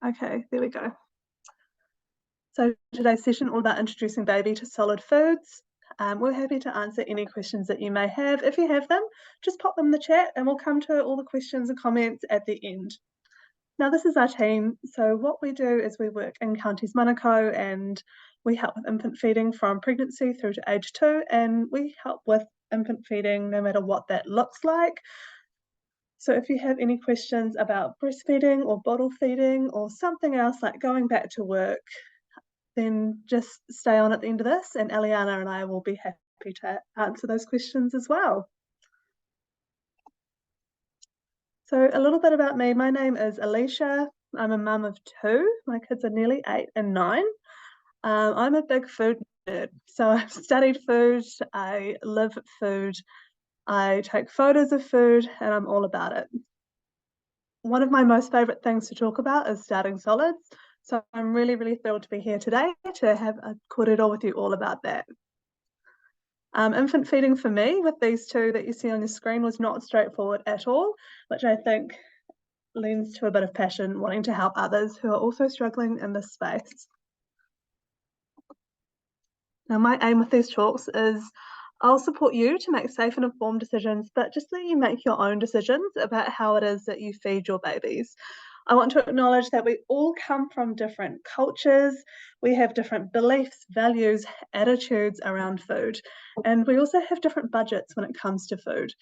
Okay, there we go. So today's session all about introducing baby to solid foods. We're happy to answer any questions that you may have. If you have them, just pop them in the chat and we'll come to all the questions and comments at the end. Now this is our team. So what we do is we work in Counties Manukau and we help with infant feeding from pregnancy through to age 2, and we help with infant feeding no matter what that looks like. So if you have any questions about breastfeeding or bottle feeding or something else like going back to work, then just stay on at the end of this and Eliana and I will be happy to answer those questions as well. So a little bit about me. My name is Alicia. I'm a mum of 2. My kids are nearly 8 and 9. I'm a big food nerd. So I've studied food, I live food, I take photos of food, and I'm all about it. One of my most favourite things to talk about is starting solids. So I'm really, really thrilled to be here today to have a kōrero with you all about that. Infant feeding for me with these 2 that you see on your screen was not straightforward at all, which I think leans to a bit of passion, wanting to help others who are also struggling in this space. Now, my aim with these talks is I'll support you to make safe and informed decisions, but just let you make your own decisions about how it is that you feed your babies. I want to acknowledge that we all come from different cultures, we have different beliefs, values, attitudes around food, and we also have different budgets when it comes to food.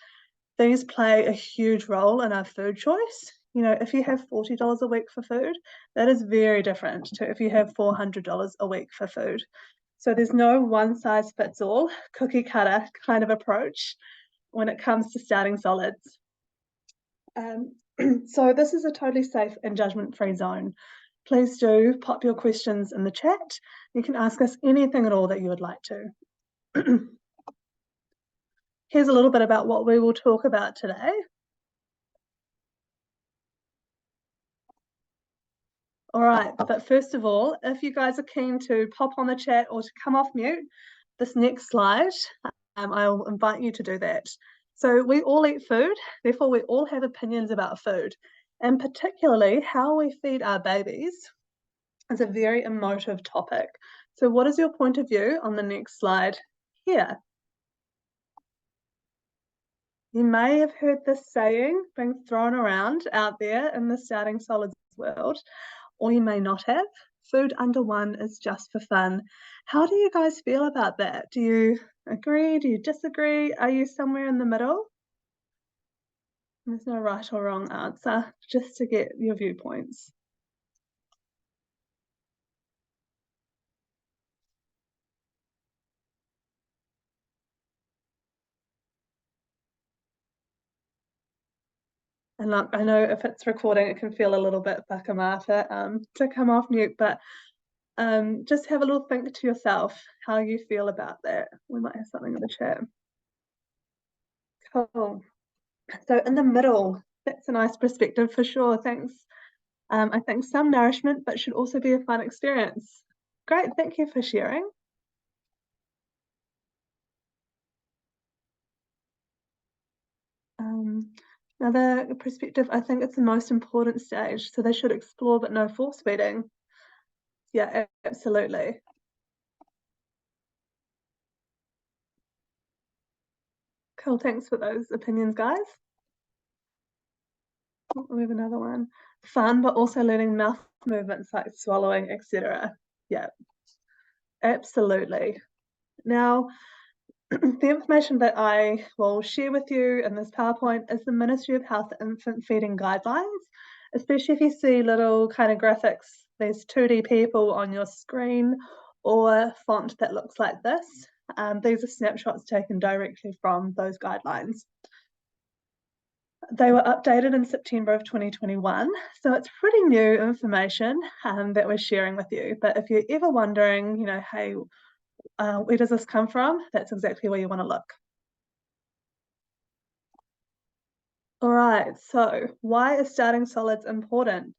These play a huge role in our food choice. You know, if you have $40 a week for food, that is very different to if you have $400 a week for food. So there's no one size fits all cookie cutter kind of approach when it comes to starting solids. So this is a totally safe and judgment-free zone. Please do pop your questions in the chat. You can ask us anything at all that you would like to. Here's a little bit about what we will talk about today. All right, but first of all, if you guys are keen to pop on the chat or to come off mute, this next slide, I'll invite you to do that. So we all eat food, therefore we all have opinions about food, and particularly how we feed our babies is a very emotive topic. So what is your point of view on the next slide here? You may have heard this saying being thrown around out there in the starting solids world, or you may not have. Food under 1 is just for fun. How do you guys feel about that? Do you agree? Do you disagree? Are you somewhere in the middle? There's no right or wrong answer, just to get your viewpoints. And look, I know if it's recording, it can feel a little bit whakamata to come off mute, but just have a little think to yourself how you feel about that. We might have something in the chat. Cool. So in the middle, that's a nice perspective for sure. Thanks. I think some nourishment, but should also be a fun experience. Great, thank you for sharing. Another perspective, I think it's the most important stage, so they should explore but no force feeding. Yeah, absolutely. Cool, thanks for those opinions, guys. Oh, we have another one. Fun, but also learning mouth movements like swallowing, etc. Yeah, absolutely. Now, the information that I will share with you in this PowerPoint is the Ministry of Health Infant Feeding Guidelines, especially if you see little kind of graphics, there's 2D people on your screen or font that looks like this. These are snapshots taken directly from those guidelines. They were updated in September of 2021, so it's pretty new information that we're sharing with you. But if you're ever wondering, you know, hey, where does this come from? That's exactly where you want to look. All right, so why is starting solids important?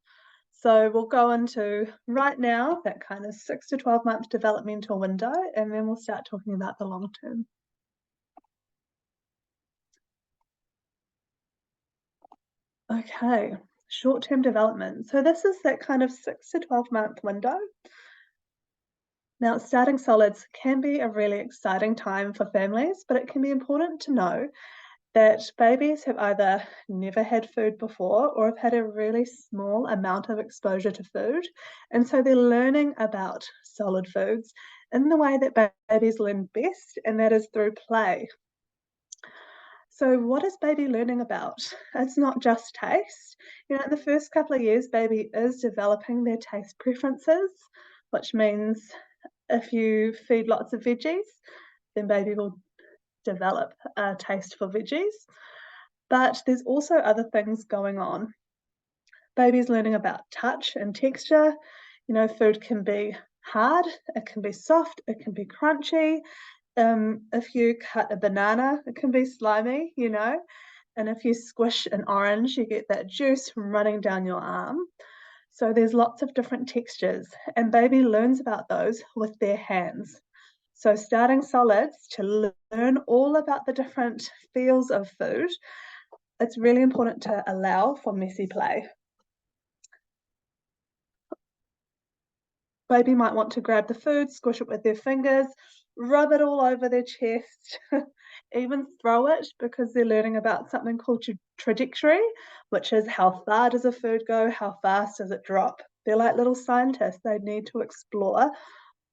So we'll go into right now that kind of 6 to 12 month developmental window, and then we'll start talking about the long term. Okay, Short-term development. So this is that kind of 6 to 12-month window. Now, starting solids can be a really exciting time for families, but it can be important to know that babies have either never had food before or have had a really small amount of exposure to food. And so they're learning about solid foods in the way that babies learn best, and that is through play. So what is baby learning about? It's not just taste. In the first couple of years, baby is developing their taste preferences, which means if you feed lots of veggies, then baby will develop a taste for veggies. But there's also other things going on. Baby's learning about touch and texture. Food can be hard, it can be soft, it can be crunchy. If you cut a banana, it can be slimy, and if you squish an orange, you get that juice running down your arm. So there's lots of different textures, and baby learns about those with their hands. So starting solids to learn all about the different feels of food, it's really important to allow for messy play. Baby might want to grab the food, squish it with their fingers, rub it all over their chest, even throw it, because they're learning about something called trajectory, which is how far does a food go, how fast does it drop. They're like little scientists. They need to explore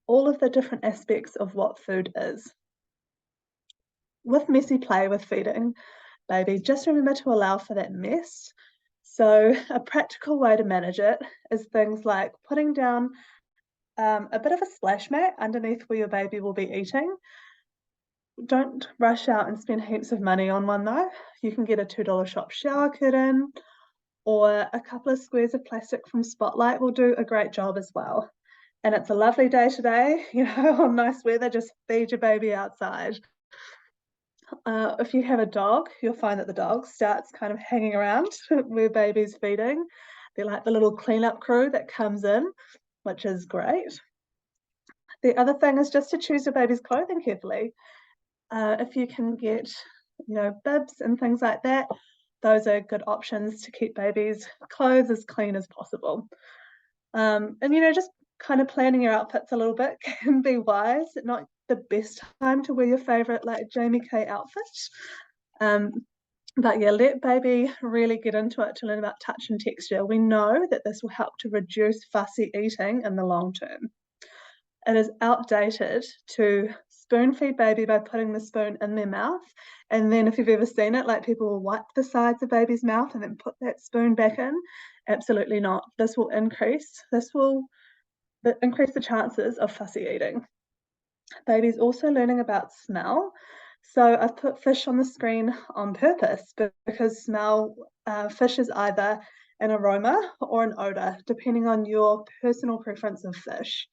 all of the different aspects of what food is. With messy play with feeding baby, just remember to allow for that mess. So a practical way to manage it is things like putting down a bit of a splash mat underneath where your baby will be eating. Don't rush out and spend heaps of money on one though. You can get a $2 shop shower curtain, or a couple of squares of plastic from Spotlight will do a great job as well. And it's a lovely day today, on nice weather, just feed your baby outside. If you have a dog, you'll find that the dog starts kind of hanging around where baby's feeding. They're like the little cleanup crew that comes in, which is great. The other thing is just to choose your baby's clothing carefully. If you can get, bibs and things like that, those are good options to keep babies' clothes as clean as possible. And just kind of planning your outfits a little bit can be wise. Not the best time to wear your favorite like Jamie Kay outfit. But yeah, let baby really get into it to learn about touch and texture. We know that this will help to reduce fussy eating in the long term. It is outdated to spoon feed baby by putting the spoon in their mouth. And then if you've ever seen it, like people will wipe the sides of baby's mouth and then put that spoon back in. Absolutely not. This will increase the chances of fussy eating. Baby's also learning about smell. So I've put fish on the screen on purpose because fish is either an aroma or an odor, depending on your personal preference of fish.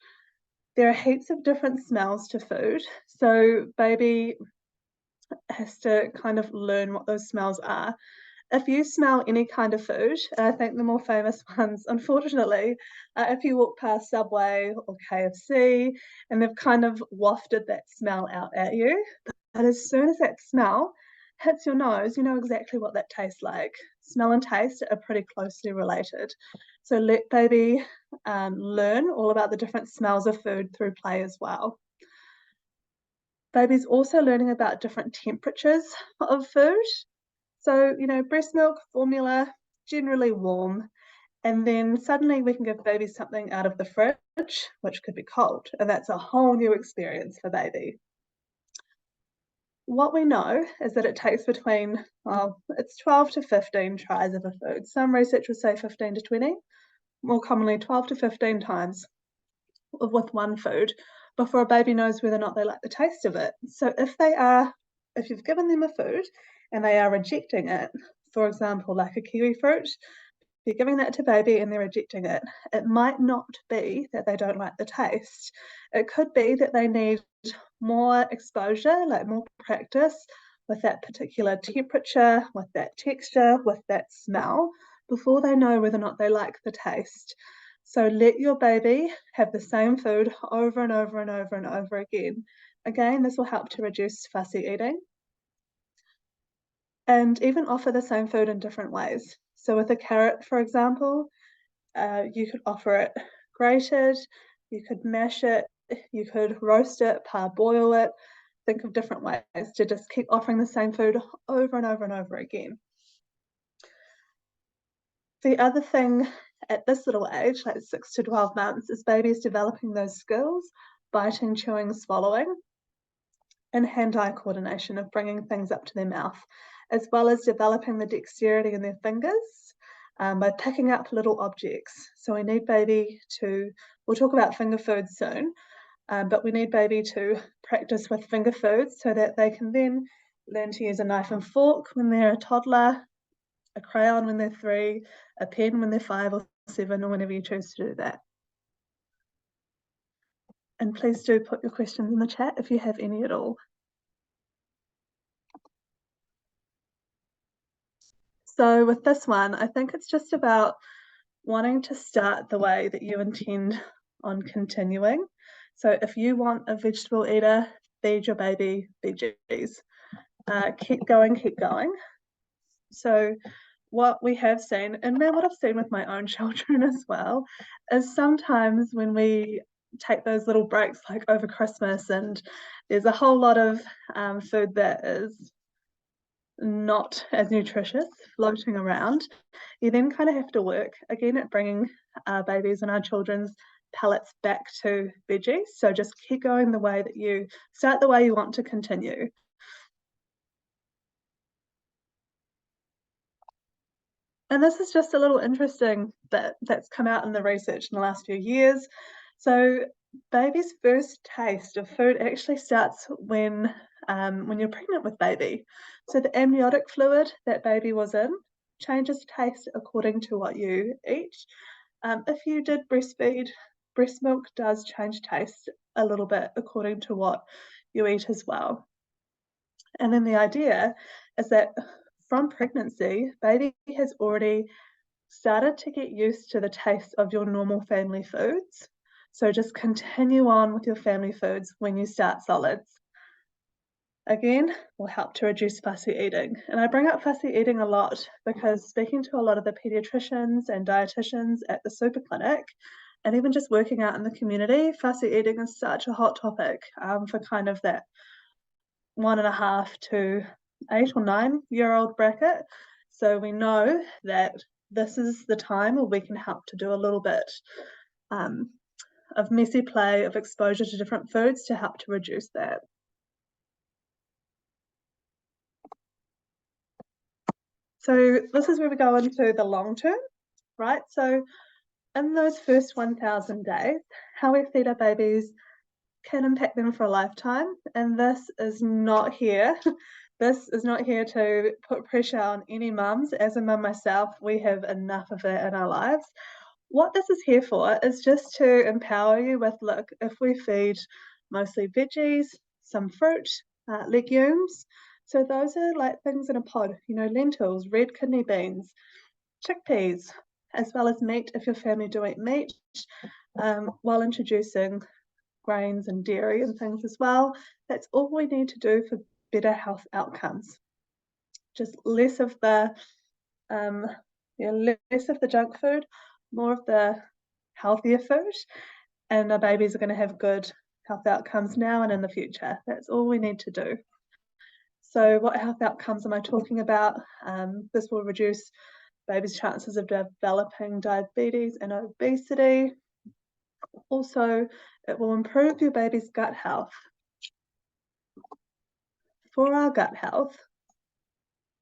There are heaps of different smells to food, so baby has to kind of learn what those smells are. If you smell any kind of food, and I think the more famous ones, unfortunately, if you walk past Subway or KFC and they've kind of wafted that smell out at you, but as soon as that smell hits your nose, you know exactly what that tastes like. Smell and taste are pretty closely related. So let baby learn all about the different smells of food through play as well. Baby's also learning about different temperatures of food. So, breast milk, formula, generally warm. And then suddenly we can give baby something out of the fridge, which could be cold. And that's a whole new experience for baby. What we know is that it takes between, it's 12 to 15 tries of a food. Some research would say 15 to 20, more commonly 12 to 15 times with one food before a baby knows whether or not they like the taste of it. So if you've given them a food and they are rejecting it, for example, like a kiwi fruit, you're giving that to baby and they're rejecting it, it might not be that they don't like the taste. It could be that they need more exposure, like more practice with that particular temperature, with that texture, with that smell, before they know whether or not they like the taste. So let your baby have the same food over and over and over and over again. Again, this will help to reduce fussy eating. And even offer the same food in different ways. So with a carrot, for example, you could offer it grated, you could mash it, you could roast it, parboil it. Think of different ways to just keep offering the same food over and over and over again. The other thing at this little age, like 6 to 12 months, is babies developing those skills, biting, chewing, swallowing, and hand-eye coordination of bringing things up to their mouth, as well as developing the dexterity in their fingers by picking up little objects. So we need baby to, we'll talk about finger foods soon, but we need baby to practice with finger foods so that they can then learn to use a knife and fork when they're a toddler, a crayon when they're 3, a pen when they're 5 or 7, or whenever you choose to do that. And please do put your questions in the chat if you have any at all. So with this one, I think it's just about wanting to start the way that you intend on continuing. So if you want a vegetable eater, feed your baby veggies. Keep going, keep going. So what we have seen, and what I've seen with my own children as well, is sometimes when we take those little breaks like over Christmas and there's a whole lot of food that is not as nutritious floating around, you then kind of have to work again at bringing our babies and our children's palates back to veggies. So just keep going the way that you start, the way you want to continue. And this is just a little interesting that's come out in the research in the last few years. So baby's first taste of food actually starts when you're pregnant with baby. So the amniotic fluid that baby was in changes taste according to what you eat. If you did breastfeed, breast milk does change taste a little bit according to what you eat as well. And then the idea is that from pregnancy, baby has already started to get used to the taste of your normal family foods. So just continue on with your family foods when you start solids. Again, will help to reduce fussy eating. And I bring up fussy eating a lot because speaking to a lot of the pediatricians and dietitians at the super clinic, and even just working out in the community, fussy eating is such a hot topic for kind of that 1.5 to 8 or 9-year-old bracket. So we know that this is the time where we can help to do a little bit of messy play, of exposure to different foods to help to reduce that. So this is where we go into the long term, right? So in those first 1,000 days, how we feed our babies can impact them for a lifetime. And this is not here. This is not here to put pressure on any mums. As a mum myself, we have enough of that in our lives. What this is here for is just to empower you with, look, if we feed mostly veggies, some fruit, legumes, so those are like things in a pod, you know, lentils, red kidney beans, chickpeas, as well as meat if your family do eat meat, while introducing grains and dairy and things as well. That's all we need to do for better health outcomes. Just less of the less of the junk food, more of the healthier food, and our babies are going to have good health outcomes now and in the future. That's all we need to do. So what health outcomes am I talking about? This will reduce babies' chances of developing diabetes and obesity. Also, it will improve your baby's gut health. For our gut health,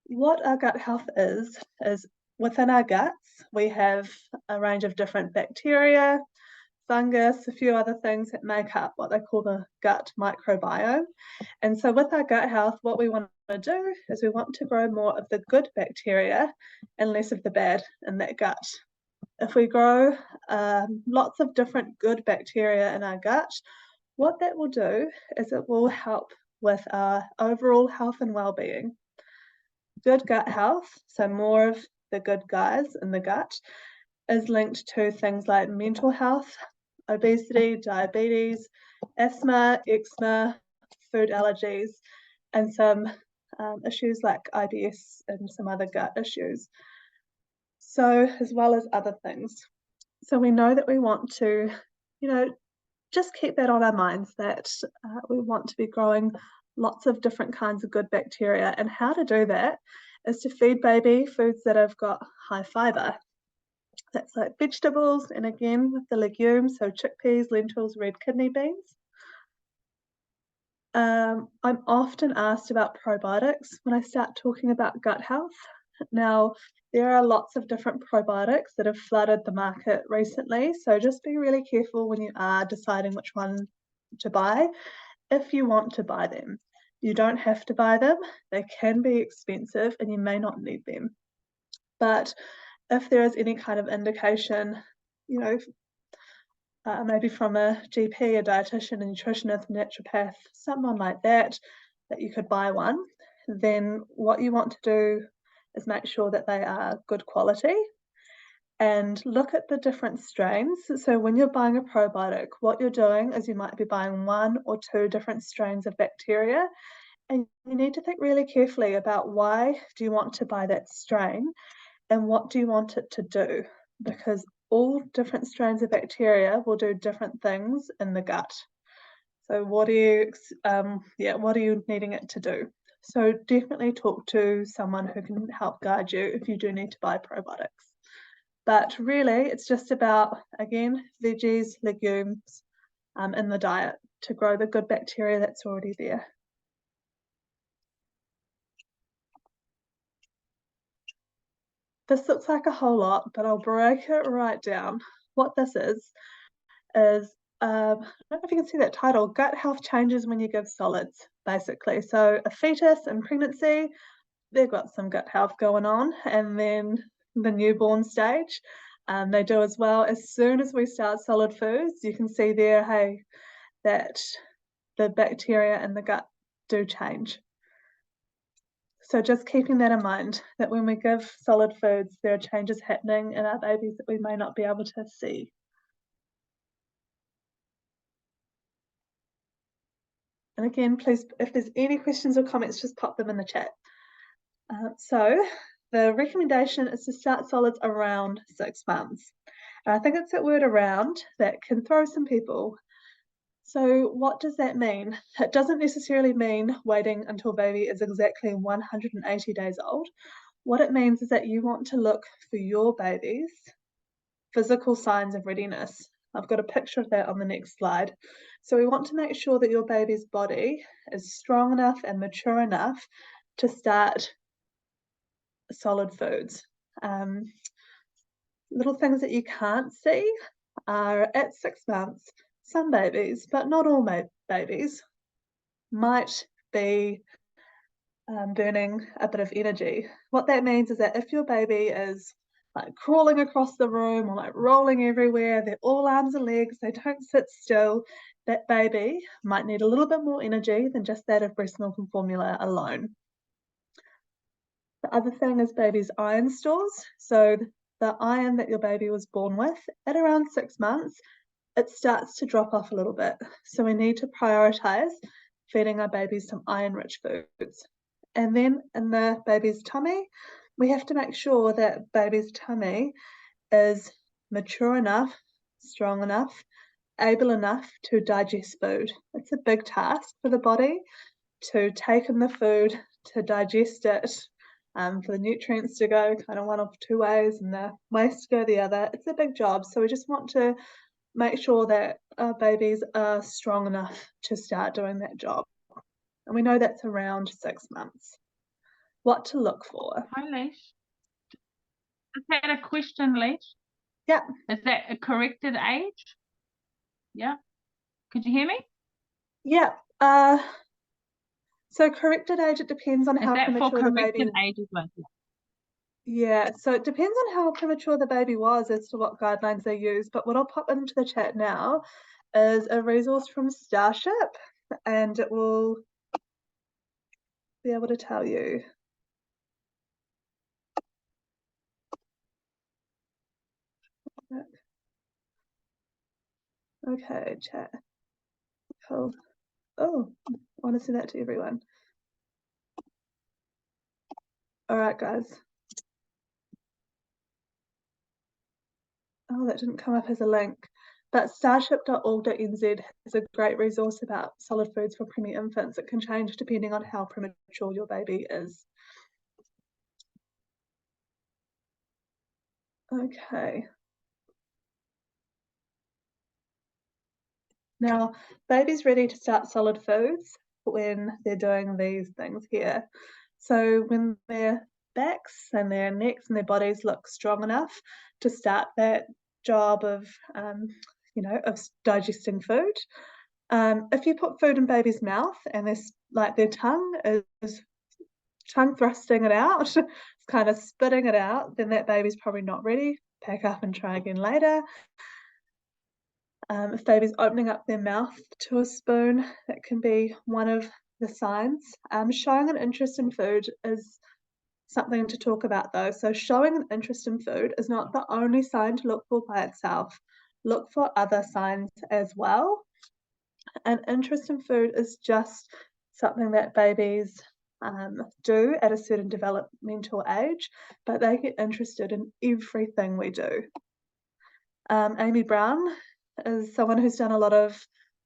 what our gut health is within our guts, we have a range of different bacteria, fungus, a few other things that make up what they call the gut microbiome. And so with our gut health, what we want to do is we want to grow more of the good bacteria and less of the bad in that gut. If we grow lots of different good bacteria in our gut, what that will do is it will help with our overall health and well-being. Good gut health, so more of the good guys in the gut, is linked to things like mental health, obesity, diabetes, asthma, eczema, food allergies, and some issues like IBS and some other gut issues. So, as well as other things. So we know that we want to, just keep that on our minds that we want to be growing lots of different kinds of good bacteria. And how to do that is to feed baby foods that have got high fiber. That's like vegetables, and again with the legumes, so chickpeas, lentils, red kidney beans. I'm often asked about probiotics when I start talking about gut health. Now, there are lots of different probiotics that have flooded the market recently, so just be really careful when you are deciding which one to buy, if you want to buy them. You don't have to buy them, they can be expensive and you may not need them. But if there is any kind of indication, you know, maybe from a GP, a dietitian, a nutritionist, naturopath, someone like that, that you could buy one, then what you want to do is make sure that they are good quality and look at the different strains. So when you're buying a probiotic, what you're doing is you might be buying 1 or 2 different strains of bacteria, and you need to think really carefully about why do you want to buy that strain and what do you want it to do, because all different strains of bacteria will do different things in the gut. So what are you needing it to do? So definitely talk to someone who can help guide you if you do need to buy probiotics. But really, it's just about, again, veggies, legumes in the diet to grow the good bacteria that's already there. This looks like a whole lot, but I'll break it right down. What this is I don't know if you can see that title, Gut Health Changes When You Give Solids, basically. So a fetus in pregnancy, they've got some gut health going on, and then the newborn stage, they do as well. As soon as we start solid foods, you can see there, hey, that the bacteria in the gut do change. So just keeping that in mind, that when we give solid foods, there are changes happening in our babies that we may not be able to see. And again, please, if there's any questions or comments, just pop them in the chat. So the recommendation is to start solids around 6 months. And I think it's that word around that can throw some people. So what does that mean? It doesn't necessarily mean waiting until baby is exactly 180 days old. What it means is that you want to look for your baby's physical signs of readiness. I've got a picture of that on the next slide. So we want to make sure that your baby's body is strong enough and mature enough to start solid foods. Little things that you can't see are at 6 months, some babies, but not all babies, might be burning a bit of energy. What that means is that if your baby is like crawling across the room or like rolling everywhere, they're all arms and legs, they don't sit still, that baby might need a little bit more energy than just that of breast milk and formula alone. The other thing is baby's iron stores. So the iron that your baby was born with at around 6 months, it starts to drop off a little bit. So we need to prioritize feeding our babies some iron-rich foods. And then in the baby's tummy, we have to make sure that baby's tummy is mature enough, strong enough, able enough to digest food. It's a big task for the body to take in the food, to digest it, for the nutrients to go kind of one of two ways and the waste to go the other. It's a big job. So we just want to make sure that our babies are strong enough to start doing that job. And we know that's around 6 months. What to look for? Hi, Lesh. Is that a question, Lesh? Yeah. Is that a corrected age? Yeah. Could you hear me? Yeah. So corrected age, it depends on how premature the baby. Is that for corrected age as well? Yeah, so it depends on how premature the baby was as to what guidelines they use. But what I'll pop into the chat now is a resource from Starship, and it will be able to tell you. Okay, chat. Cool. Oh, I want to send that to everyone. All right, guys. Oh, that didn't come up as a link. But starship.org.nz is a great resource about solid foods for preemie infants. It can change depending on how premature your baby is. Okay. Now, baby's ready to start solid foods when they're doing these things here. So when their backs and their necks and their bodies look strong enough to start that job of, of digesting food. If you put food in baby's mouth and their tongue is tongue thrusting it out, it's kind of spitting it out, then that baby's probably not ready. Pack up and try again later. If baby's opening up their mouth to a spoon, that can be one of the signs. Showing an interest in food is something to talk about though. So showing an interest in food is not the only sign to look for by itself. Look for other signs as well. An interest in food is just something that babies do at a certain developmental age, but they get interested in everything we do. Amy Brown is someone who's done a lot of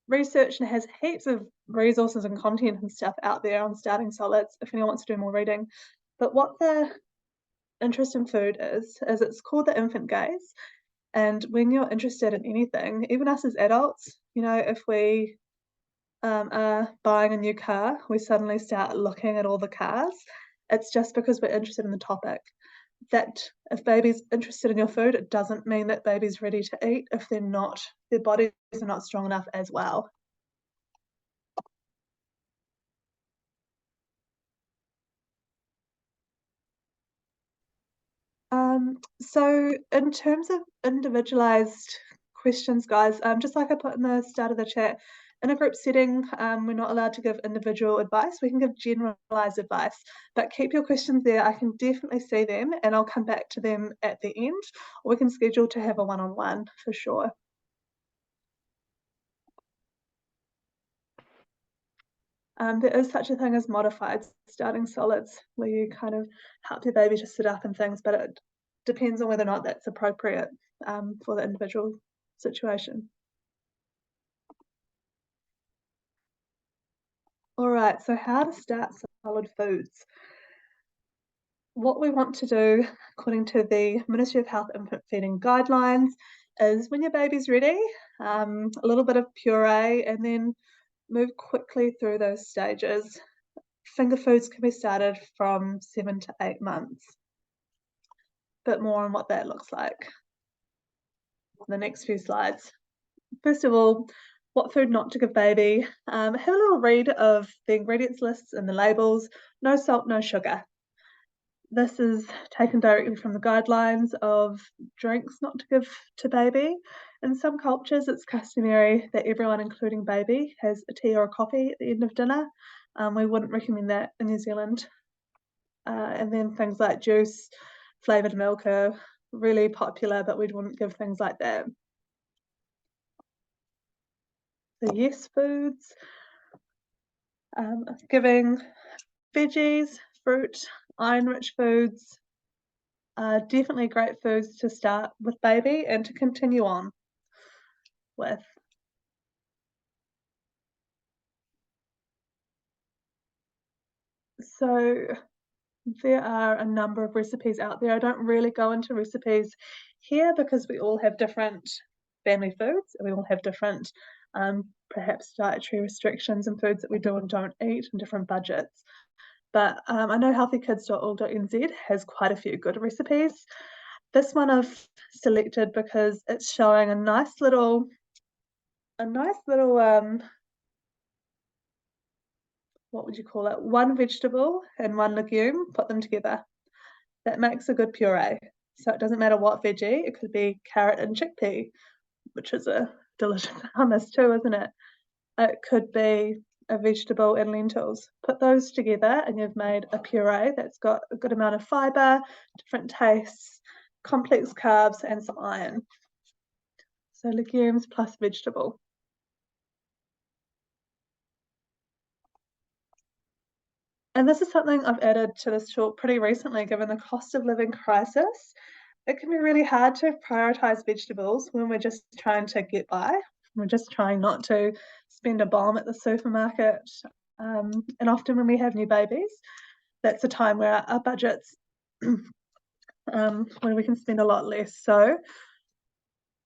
research and has heaps of resources and content and stuff out there on starting solids if anyone wants to do more reading. But what the interest in food is it's called the infant gaze. And when you're interested in anything, even us as adults, if we are buying a new car, we suddenly start looking at all the cars. It's just because we're interested in the topic. That if baby's interested in your food, it doesn't mean that baby's ready to eat if they're not, their bodies are not strong enough as well. So in terms of individualized questions, guys, just like I put in the start of the chat, in a group setting, we're not allowed to give individual advice. We can give generalized advice, but keep your questions there. I can definitely see them and I'll come back to them at the end, or we can schedule to have a one-on-one for sure. There is such a thing as modified starting solids, where you kind of help your baby to sit up and things, but it depends on whether or not that's appropriate for the individual situation. All right, so how to start solid foods. What we want to do, according to the Ministry of Health Infant Feeding Guidelines, is when your baby's ready, a little bit of puree, and then move quickly through those stages. Finger foods can be started from 7 to 8 months. A bit more on what that looks like in the next few slides. First of all, what food not to give baby. Have a little read of the ingredients lists and the labels. No salt, no sugar. This is taken directly from the guidelines of drinks not to give to baby. In some cultures, it's customary that everyone, including baby, has a tea or a coffee at the end of dinner. We wouldn't recommend that in New Zealand. And then things like juice, flavoured milk are really popular, but we wouldn't give things like that. The yes foods, giving veggies, fruit, iron-rich foods are definitely great foods to start with baby and to continue on with. So there are a number of recipes out there. I don't really go into recipes here because we all have different family foods and we all have different perhaps dietary restrictions and foods that we do and don't eat and different budgets. But I know healthykids.org.nz has quite a few good recipes. This one I've selected because it's showing a nice little what would you call it? One vegetable and one legume, put them together. That makes a good puree. So it doesn't matter what veggie, it could be carrot and chickpea, which is a delicious hummus too, isn't it? It could be a vegetable and lentils. Put those together and you've made a puree that's got a good amount of fibre, different tastes, complex carbs and some iron. So legumes plus vegetable. And this is something I've added to this talk pretty recently, given the cost of living crisis. It can be really hard to prioritize vegetables when we're just trying to get by. We're just trying not to spend a bomb at the supermarket. And often when we have new babies, that's a time where our budgets, when we can spend a lot less. So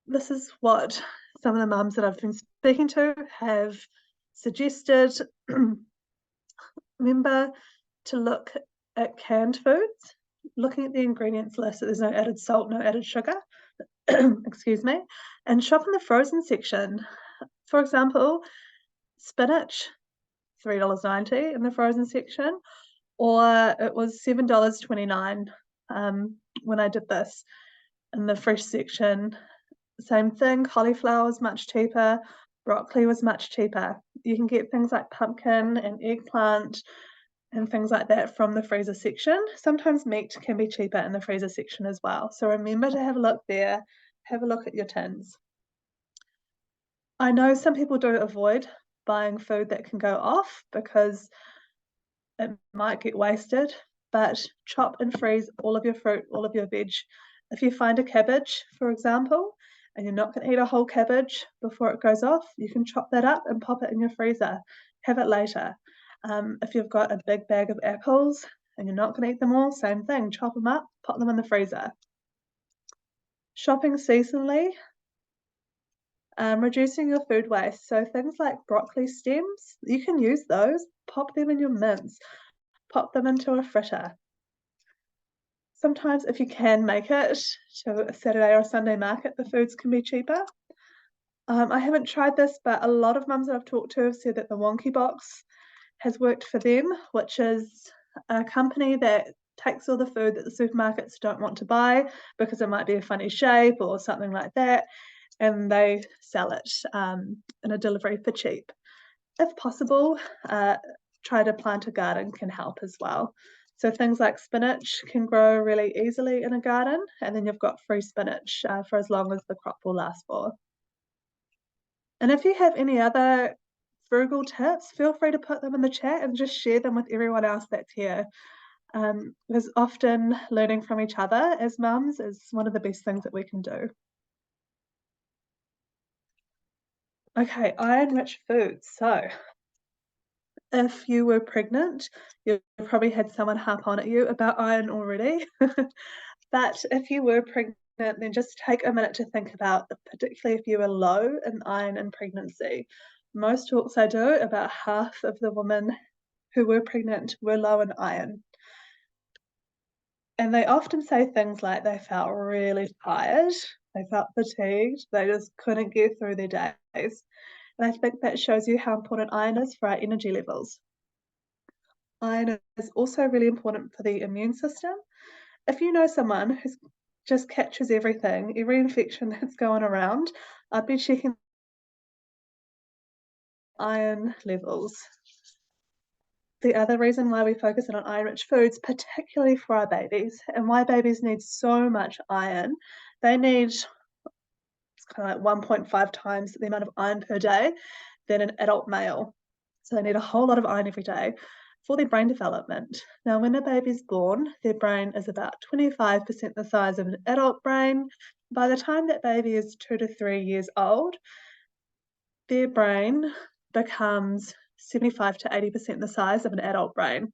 this is what some of the mums that I've been speaking to have suggested. Remember to look at canned foods, looking at the ingredients list that there's no added salt, no added sugar, excuse me, and shop in the frozen section. For example, spinach, $3.90 in the frozen section, or it was $7.29 when I did this in the fresh section. Same thing, cauliflower was much cheaper, broccoli was much cheaper. You can get things like pumpkin and eggplant and things like that from the freezer section. Sometimes meat can be cheaper in the freezer section as well. So remember to have a look there, have a look at your tins. I know some people do avoid buying food that can go off because it might get wasted, but chop and freeze all of your fruit, all of your veg. If you find a cabbage, for example, and you're not going to eat a whole cabbage before it goes off, you can chop that up and pop it in your freezer. Have it later. If you've got a big bag of apples and you're not going to eat them all, same thing. Chop them up, pop them in the freezer. Shopping seasonally, reducing your food waste. So things like broccoli stems, you can use those. Pop them in your mince. Pop them into a fritter. Sometimes if you can make it to a Saturday or Sunday market, the foods can be cheaper. I haven't tried this, but a lot of mums that I've talked to have said that the Wonky Box has worked for them, which is a company that takes all the food that the supermarkets don't want to buy because it might be a funny shape or something like that, and they sell it in a delivery for cheap. If possible, try to plant a garden can help as well. So things like spinach can grow really easily in a garden, and then you've got free spinach for as long as the crop will last for. And if you have any other frugal tips, feel free to put them in the chat and just share them with everyone else that's here. Because often learning from each other as mums is one of the best things that we can do. Okay, iron-rich foods. So if you were pregnant, you probably had someone harp on at you about iron already. But if you were pregnant, then just take a minute to think about, particularly if you were low in iron in pregnancy. Most talks I do, about half of the women who were pregnant were low in iron. And they often say things like they felt really tired, they felt fatigued, they just couldn't get through their days. And I think that shows you how important iron is for our energy levels. Iron is also really important for the immune system. If you know someone who just catches everything, every infection that's going around, I'd be checking iron levels. The other reason why we focus on iron-rich foods, particularly for our babies, and why babies need so much iron, they need, it's kind of like 1.5 times the amount of iron per day than an adult male. So they need a whole lot of iron every day for their brain development. Now, when a baby's born, their brain is about 25% the size of an adult brain. By the time that baby is 2 to 3 years old, their brain becomes 75 to 80% the size of an adult brain.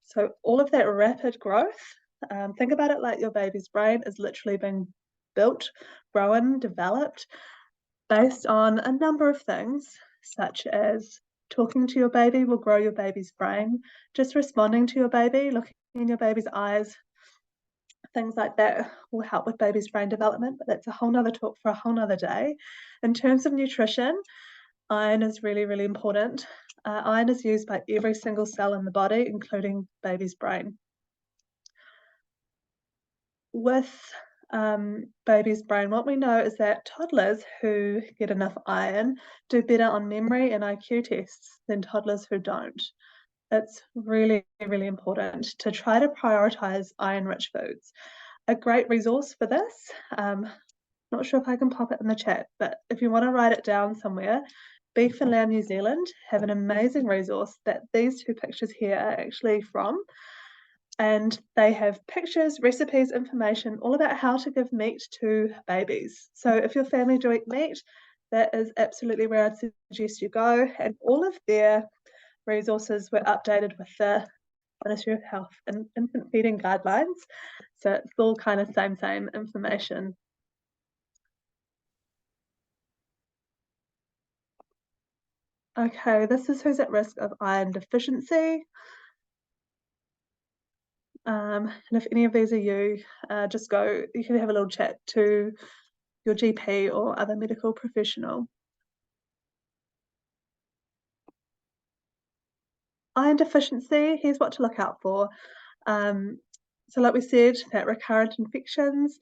So all of that rapid growth, think about it like your baby's brain is literally being built, grown, developed based on a number of things, such as talking to your baby will grow your baby's brain, just responding to your baby, looking in your baby's eyes, things like that will help with baby's brain development, but that's a whole nother talk for a whole nother day. In terms of nutrition, iron is really, really important. Iron is used by every single cell in the body, including baby's brain. With baby's brain, what we know is that toddlers who get enough iron do better on memory and IQ tests than toddlers who don't. It's really, really important to try to prioritize iron-rich foods. A great resource for this, not sure if I can pop it in the chat, but if you want to write it down somewhere, Beef and Lamb New Zealand have an amazing resource that these two pictures here are actually from. And they have pictures, recipes, information, all about how to give meat to babies. So if your family do eat meat, that is absolutely where I'd suggest you go. And all of their resources were updated with the Ministry of Health and Infant Feeding Guidelines. So it's all kind of same information. Okay, this is who's at risk of iron deficiency. And if any of these are you, just go, you can have a little chat to your GP or other medical professional. Iron deficiency, here's what to look out for. So like we said, that recurrent infections,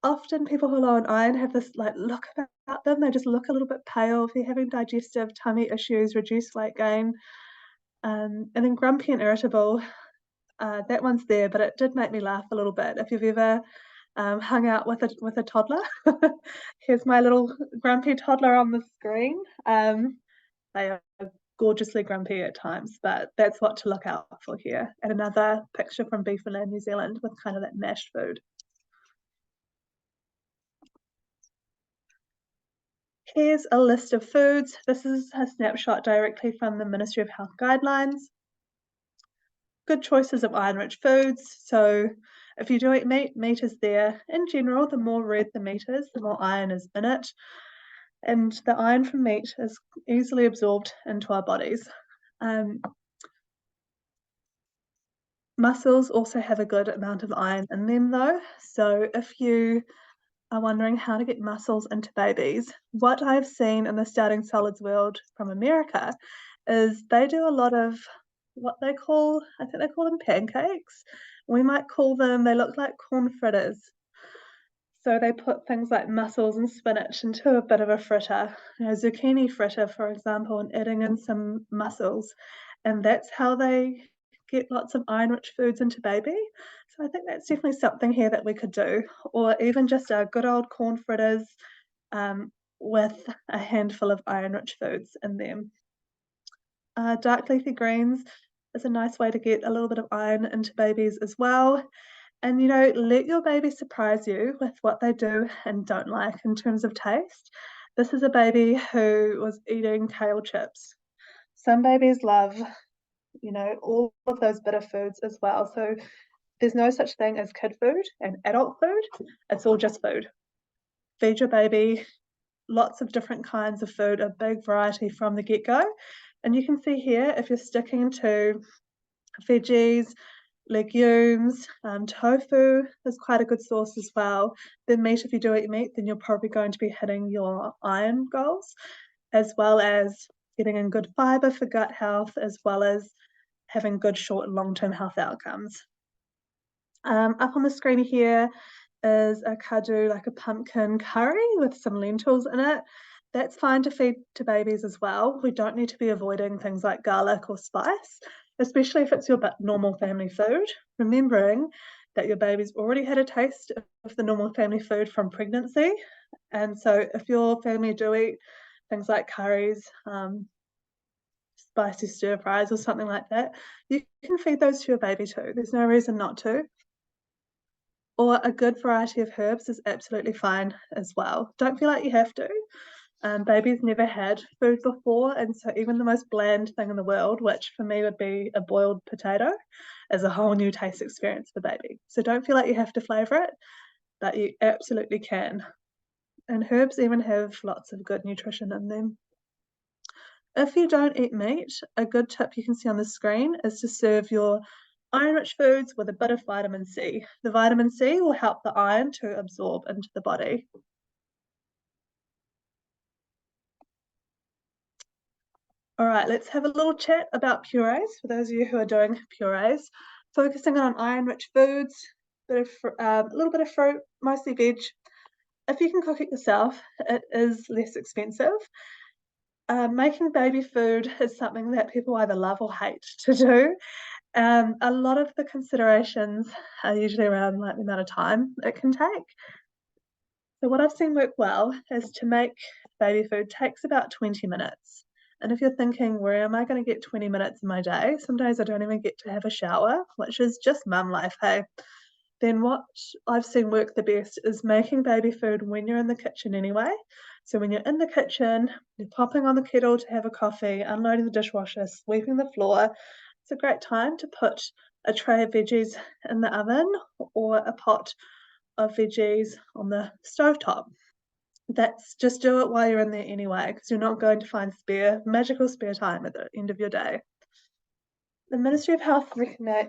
often people who are low in iron have this like look about them. They just look a little bit pale. If they're having digestive, tummy issues, reduced weight gain, and then grumpy and irritable, that one's there, but it did make me laugh a little bit. If you've ever hung out with a toddler, here's my little grumpy toddler on the screen. They are gorgeously grumpy at times, but that's what to look out for here. And another picture from Beefarland, New Zealand, with kind of that mashed food. Here's a list of foods. This is a snapshot directly from the Ministry of Health guidelines. Good choices of iron-rich foods. So if you do eat meat, meat is there. In general, the more red the meat is, the more iron is in it. And the iron from meat is easily absorbed into our bodies. Mussels also have a good amount of iron in them though. So if you are wondering how to get mussels into babies, what I've seen in the Starting Solids world from America is they do a lot of what they call, I think they call them pancakes. We might call them, they look like corn fritters. So they put things like mussels and spinach into a bit of a fritter, zucchini fritter, for example, and adding in some mussels. And that's how they get lots of iron-rich foods into baby. So I think that's definitely something here that we could do, or even just our good old corn fritters with a handful of iron-rich foods in them. Dark leafy greens is a nice way to get a little bit of iron into babies as well. And let your baby surprise you with what they do and don't like in terms of taste. This is a baby who was eating kale chips. Some babies love all of those bitter foods as well. So there's no such thing as kid food and adult food. It's all just food. Feed your baby lots of different kinds of food, a big variety from the get-go. And you can see here, if you're sticking to veggies, legumes, tofu is quite a good source as well. Then meat, if you do eat meat, then you're probably going to be hitting your iron goals, as well as getting in good fiber for gut health, as well as having good short and long-term health outcomes. Up on the screen here is a kadu, like a pumpkin curry with some lentils in it. That's fine to feed to babies as well. We don't need to be avoiding things like garlic or spice, especially if it's your normal family food, remembering that your baby's already had a taste of the normal family food from pregnancy. And so if your family do eat things like curries, spicy stir fries or something like that, you can feed those to your baby too. There's no reason not to. Or a good variety of herbs is absolutely fine as well. Don't feel like you have to. Baby's never had food before, and so even the most bland thing in the world, which for me would be a boiled potato, is a whole new taste experience for baby. So don't feel like you have to flavour it, but you absolutely can. And herbs even have lots of good nutrition in them. If you don't eat meat, a good tip you can see on the screen is to serve your iron-rich foods with a bit of vitamin C. The vitamin C will help the iron to absorb into the body. All right, let's have a little chat about purees, for those of you who are doing purees. Focusing on iron-rich foods, a little bit of fruit, mostly veg. If you can cook it yourself, it is less expensive. Making baby food is something that people either love or hate to do. A lot of the considerations are usually around like the amount of time it can take. So what I've seen work well is to make baby food takes about 20 minutes. And if you're thinking, where am I going to get 20 minutes in my day? Some days I don't even get to have a shower, which is just mum life, hey? Then what I've seen work the best is making baby food when you're in the kitchen anyway. So when you're in the kitchen, you're popping on the kettle to have a coffee, unloading the dishwasher, sweeping the floor. It's a great time to put a tray of veggies in the oven or a pot of veggies on the stovetop. That's just do it while you're in there anyway, because you're not going to find magical spare time at the end of your day. The Ministry of Health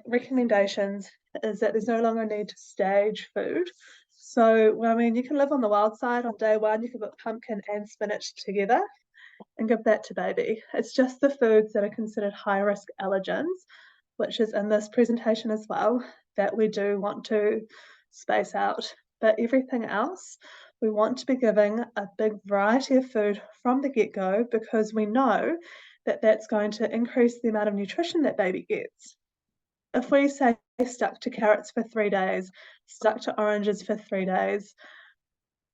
recommendations is that there's no longer a need to stage food. So, I mean, you can live on the wild side on day one, you can put pumpkin and spinach together and give that to baby. It's just the foods that are considered high-risk allergens, which is in this presentation as well, that we do want to space out. But everything else, we want to be giving a big variety of food from the get-go because we know that that's going to increase the amount of nutrition that baby gets. If we say stuck to carrots for 3 days, stuck to oranges for 3 days,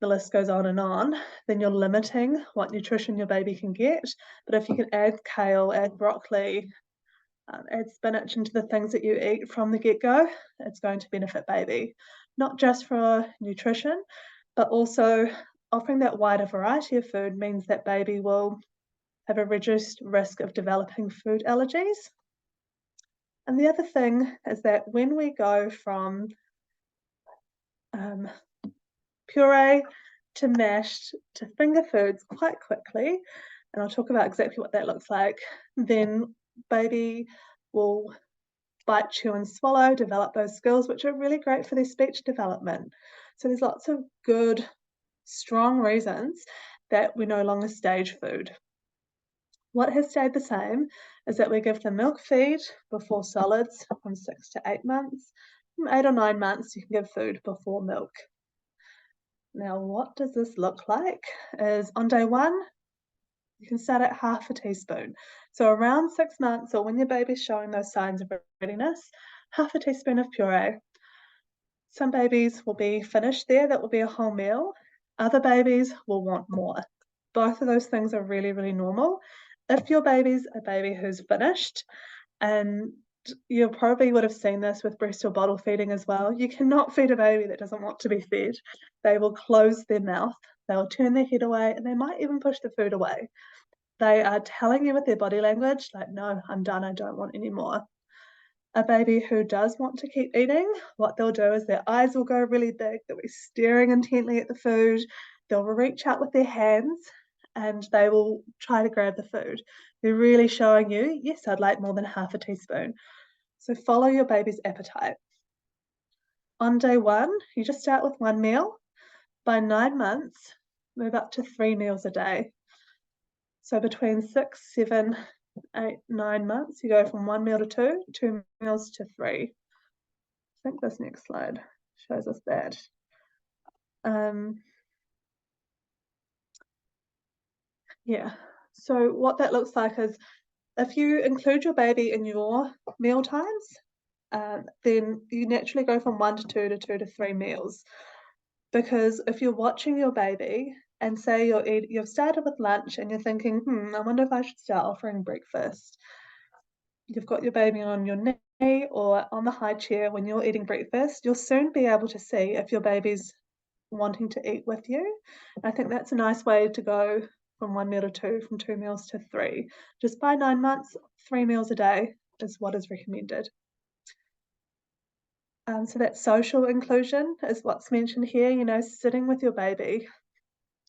the list goes on, then you're limiting what nutrition your baby can get. But if you can add kale, add broccoli, add spinach into the things that you eat from the get-go, it's going to benefit baby, not just for nutrition, but also offering that wider variety of food means that baby will have a reduced risk of developing food allergies. And the other thing is that when we go from puree to mashed to finger foods quite quickly, and I'll talk about exactly what that looks like, then baby will bite, chew and swallow, develop those skills, which are really great for their speech development. So there's lots of good, strong reasons that we no longer stage food. What has stayed the same is that we give them milk feed before solids from 6 to 8 months. From 8 or 9 months, you can give food before milk. Now, what does this look like? Is on day one, you can start at half a teaspoon. So around 6 months or when your baby's showing those signs of readiness, half a teaspoon of puree. Some babies will be finished there, that will be a whole meal. Other babies will want more. Both of those things are really, really normal. If your baby's a baby who's finished, and you probably would have seen this with breast or bottle feeding as well, you cannot feed a baby that doesn't want to be fed. They will close their mouth, they'll turn their head away, and they might even push the food away. They are telling you with their body language, like, no, I'm done, I don't want any more. A baby who does want to keep eating, what they'll do is their eyes will go really big, they'll be staring intently at the food, they'll reach out with their hands, and they will try to grab the food. They're really showing you, yes, I'd like more than half a teaspoon. So follow your baby's appetite. On day one, you just start with 1 meal. By 9 months, move up to 3 meals a day. So between 6, 7, 8, 9 months, you go from 1 meal to 2, 2 meals to 3. I think this next slide shows us that. Yeah, so what that looks like is if you include your baby in your meal times, then you naturally go from 1 to 2 to 2 to 3 meals. Because if you're watching your baby and say you've started with lunch and you're thinking, I wonder if I should start offering breakfast. You've got your baby on your knee or on the high chair when you're eating breakfast, you'll soon be able to see if your baby's wanting to eat with you. I think that's a nice way to go from 1 meal to 2, from 2 meals to 3. Just by 9 months, 3 meals a day is what is recommended. So that social inclusion is what's mentioned here, sitting with your baby,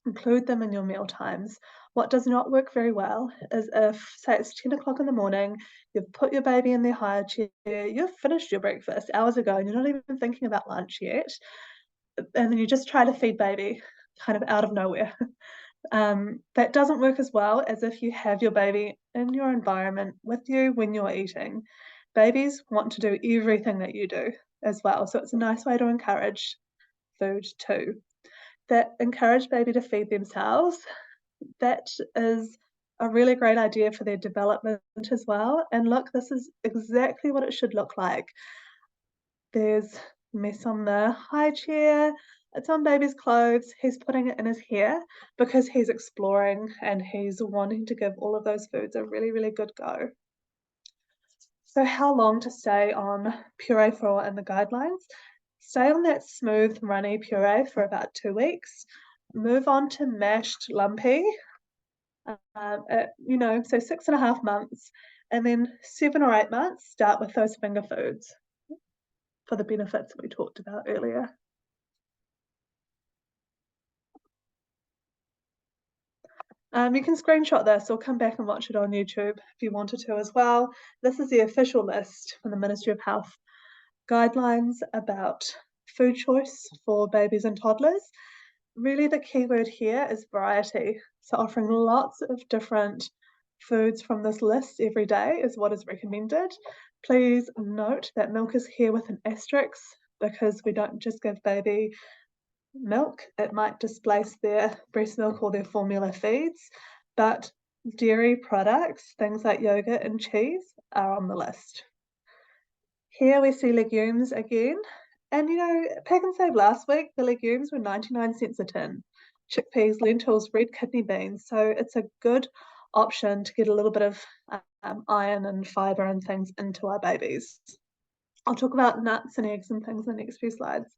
include them in your meal times. What does not work very well is if, say it's 10 o'clock in the morning, you've put your baby in their high chair, you've finished your breakfast hours ago and you're not even thinking about lunch yet, and then you just try to feed baby kind of out of nowhere. That doesn't work as well as if you have your baby in your environment with you when you're eating. Babies want to do everything that you do as well, so it's a nice way to encourage food too. That encourage baby to feed themselves, that is a really great idea for their development as well. And look, this is exactly what it should look like. There's mess on the high chair, It's on baby's clothes. He's putting it in his hair because he's exploring and he's wanting to give all of those foods a really, really good go. So how long to stay on puree for in the guidelines? Stay on that smooth, runny puree for about 2 weeks. Move on to mashed lumpy, so 6.5 months. And then 7 or 8 months, start with those finger foods for the benefits that we talked about earlier. You can screenshot this or come back and watch it on YouTube if you wanted to as well. This is the official list from the Ministry of Health guidelines about food choice for babies and toddlers. Really the key word here is variety. So offering lots of different foods from this list every day is what is recommended. Please note that milk is here with an asterisk because we don't just give baby milk. It might displace their breast milk or their formula feeds, but dairy products, things like yogurt and cheese, are on the list. Here we see legumes again. And Pack and Save last week, the legumes were 99 cents a tin. Chickpeas, lentils, red kidney beans. So it's a good option to get a little bit of iron and fibre and things into our babies. I'll talk about nuts and eggs and things in the next few slides.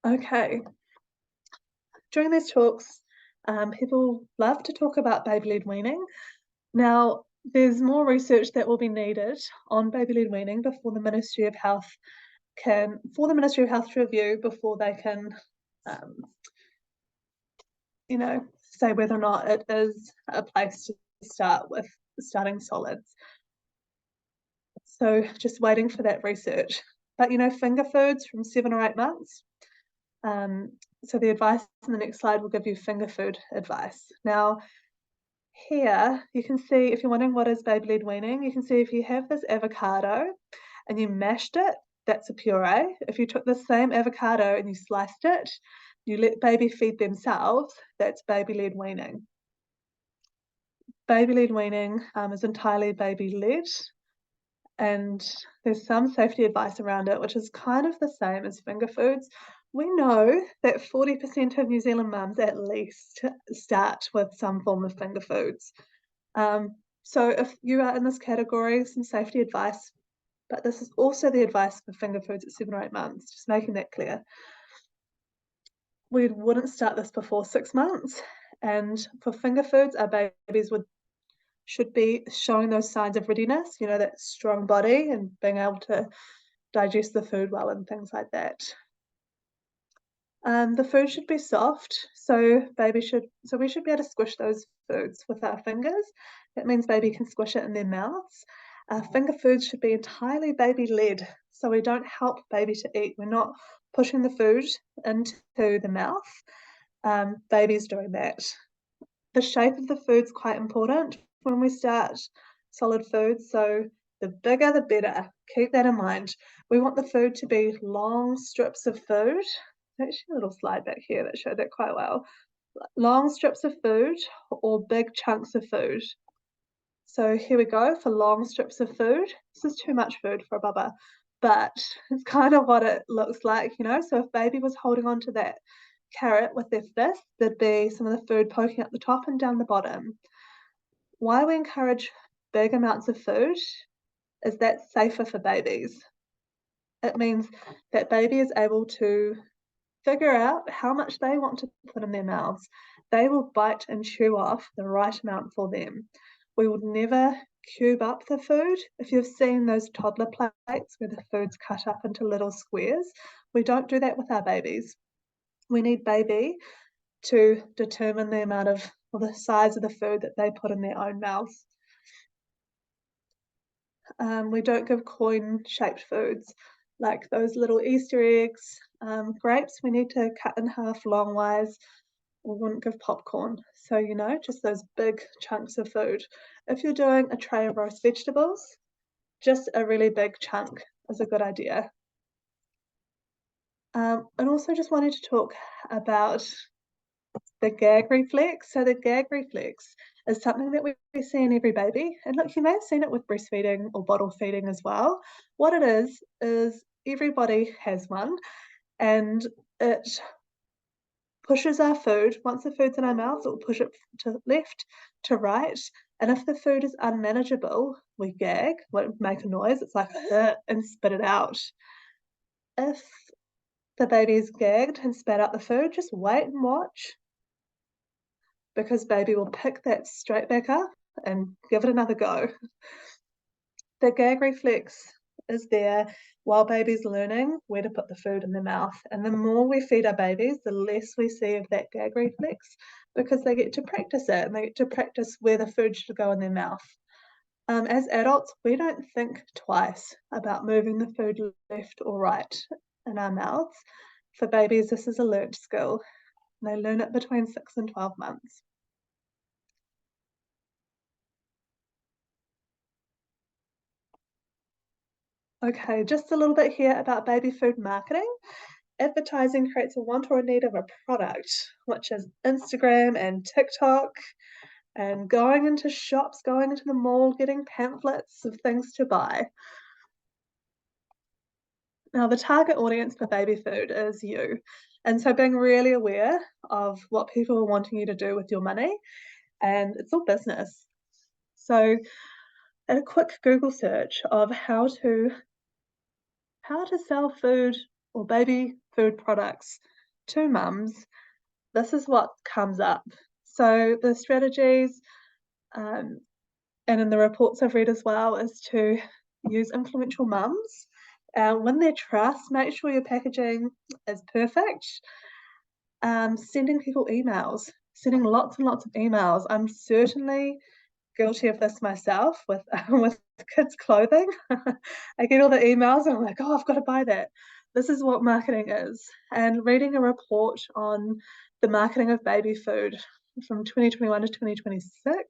Okay. During these talks, people love to talk about baby-led weaning. Now, there's more research that will be needed on baby-led weaning before the Ministry of Health to review before they can, say whether or not it is a place to start with starting solids. So just waiting for that research. But finger foods from 7 or 8 months. So the advice in the next slide will give you finger food advice. Now, here you can see, if you're wondering what is baby-led weaning, you can see if you have this avocado and you mashed it, that's a puree. If you took the same avocado and you sliced it, you let baby feed themselves, that's baby-led weaning. Baby-led weaning is entirely baby-led, and there's some safety advice around it, which is kind of the same as finger foods. We know that 40% of New Zealand mums at least start with some form of finger foods. So if you are in this category, some safety advice, but this is also the advice for finger foods at 7 or 8 months, just making that clear. We wouldn't start this before 6 months. And for finger foods, our babies should be showing those signs of readiness, that strong body and being able to digest the food well and things like that. The food should be soft, so we should be able to squish those foods with our fingers. That means baby can squish it in their mouths. Finger foods should be entirely baby-led, so we don't help baby to eat. We're not pushing the food into the mouth. Baby's doing that. The shape of the food's quite important when we start solid foods, so the bigger the better. Keep that in mind. We want the food to be long strips of food. There's actually a little slide back here that showed that quite well. Long strips of food or big chunks of food. So here we go for long strips of food. This is too much food for a bubba, but it's kind of what it looks like, So if baby was holding on to that carrot with their fist, there'd be some of the food poking up the top and down the bottom. Why we encourage big amounts of food is that's safer for babies. It means that baby is able to figure out how much they want to put in their mouths. They will bite and chew off the right amount for them. We would never cube up the food. If you've seen those toddler plates where the food's cut up into little squares, we don't do that with our babies. We need baby to determine the amount of, or the size of the food that they put in their own mouths. We don't give coin-shaped foods like those little Easter eggs. Grapes, we need to cut in half longwise. We wouldn't give popcorn. So, just those big chunks of food. If you're doing a tray of roast vegetables, just a really big chunk is a good idea. And also just wanted to talk about the gag reflex. So the gag reflex is something that we see in every baby. And look, you may have seen it with breastfeeding or bottle feeding as well. What it is everybody has one, and it pushes our food. Once the food's in our mouths, it will push it to left, to right. And if the food is unmanageable, we gag, we make a noise. It's like, and spit it out. If the baby's gagged and spat out the food, just wait and watch, because baby will pick that straight back up and give it another go. The gag reflex is there while baby's learning where to put the food in their mouth. And the more we feed our babies, the less we see of that gag reflex, because they get to practice it and they get to practice where the food should go in their mouth. As adults, we don't think twice about moving the food left or right in our mouths. For babies, this is a learnt skill. They learn it between 6 and 12 months. Okay, just a little bit here about baby food marketing. Advertising creates a want or a need of a product, which is Instagram and TikTok, and going into shops, going into the mall, getting pamphlets of things to buy. Now, the target audience for baby food is you. And so being really aware of what people are wanting you to do with your money, and it's all business. So a quick Google search of how to sell food or baby food products to mums, this is what comes up. So the strategies, and in the reports I've read as well, is to use influential mums. Win their trust, make sure your packaging is perfect. Sending people emails, sending lots and lots of emails. I'm certainly guilty of this myself with with kids' clothing. I get all the emails and I'm like, oh, I've got to buy that. This is what marketing is. And reading a report on the marketing of baby food from 2021 to 2026,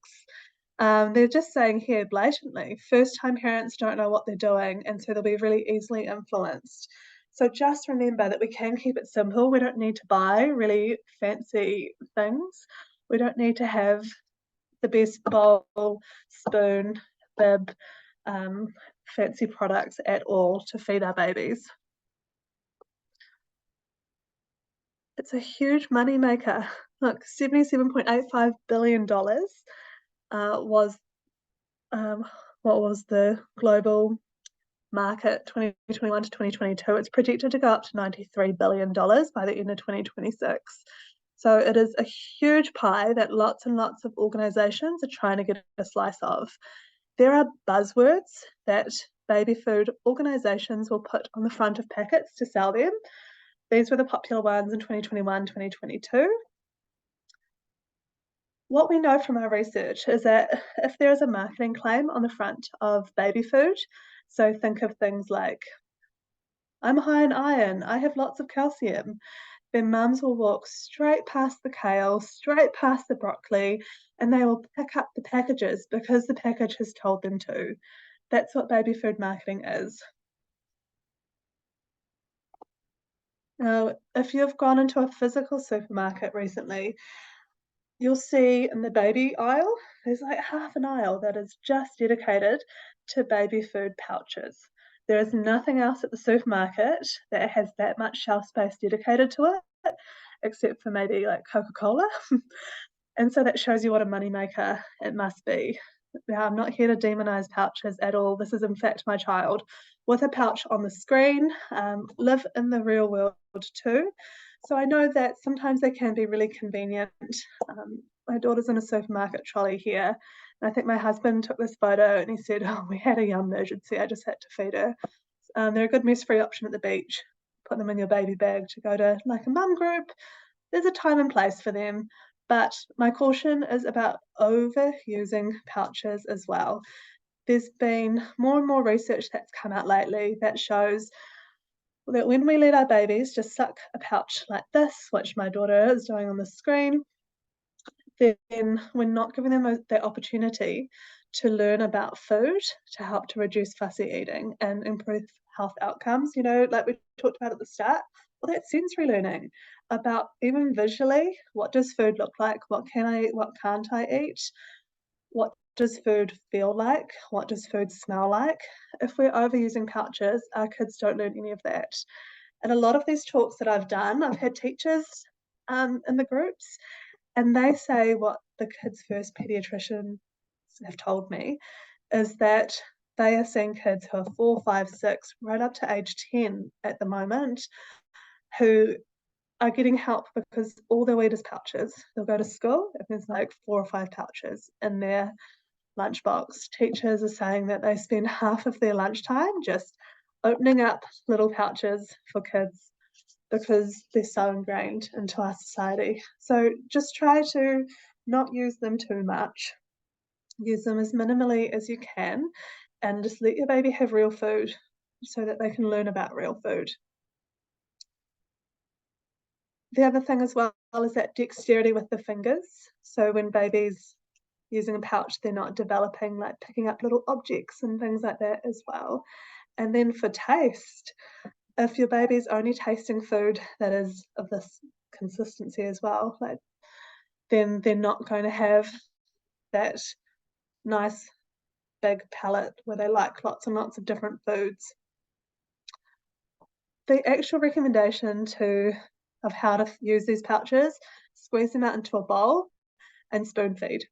they're just saying here blatantly, first-time parents don't know what they're doing, and so they'll be really easily influenced. So just remember that we can keep it simple. We don't need to buy really fancy things. We don't need to have the best bowl, spoon, bib, fancy products at all to feed our babies. It's a huge money maker. Look, $77.85 billion was what was the global market 2021 to 2022. It's projected to go up to $93 billion by the end of 2026. So it is a huge pie that lots and lots of organisations are trying to get a slice of. There are buzzwords that baby food organisations will put on the front of packets to sell them. These were the popular ones in 2021, 2022. What we know from our research is that if there is a marketing claim on the front of baby food, so think of things like, I'm high in iron, I have lots of calcium, then mums will walk straight past the kale, straight past the broccoli, and they will pick up the packages because the package has told them to. That's what baby food marketing is. Now, if you've gone into a physical supermarket recently, you'll see in the baby aisle, there's like half an aisle that is just dedicated to baby food pouches. There is nothing else at the supermarket that has that much shelf space dedicated to it, except for maybe like Coca-Cola. And so that shows you what a moneymaker it must be. Now, I'm not here to demonize pouches at all. This is in fact my child with a pouch on the screen, live in the real world too. So I know that sometimes they can be really convenient. My daughter's in a supermarket trolley here, and I think my husband took this photo and he said, oh, we had a young emergency, I just had to feed her. They're a good mess-free option at the beach. Put them in your baby bag to go to like a mum group. There's a time and place for them, but my caution is about overusing pouches as well. There's been more and more research that's come out lately that shows that when we let our babies just suck a pouch like this, which my daughter is doing on the screen, then we're not giving them the opportunity to learn about food to help to reduce fussy eating and improve health outcomes. You know, like we talked about at the start, well, that's sensory learning about even visually, what does food look like? What can I eat? What can't I eat? What does food feel like? What does food smell like? If we're overusing pouches, our kids don't learn any of that. And a lot of these talks that I've done, I've had teachers in the groups, and they say what the kids' first paediatricians have told me is that they are seeing kids who are 4, 5, 6, right up to age 10 at the moment, who are getting help because all they'll eat is pouches. They'll go to school and there's like 4 or 5 pouches in their lunchbox. Teachers are saying that they spend half of their lunchtime just opening up little pouches for kids because they're so ingrained into our society. So just try to not use them too much. Use them as minimally as you can, and just let your baby have real food so that they can learn about real food. The other thing as well is that dexterity with the fingers. So when babies using a pouch, they're not developing like picking up little objects and things like that as well. And then for taste, if your baby's only tasting food that is of this consistency as well, like, then they're not going to have that nice big palate where they like lots and lots of different foods. The actual recommendation of how to use these pouches, squeeze them out into a bowl and spoon feed.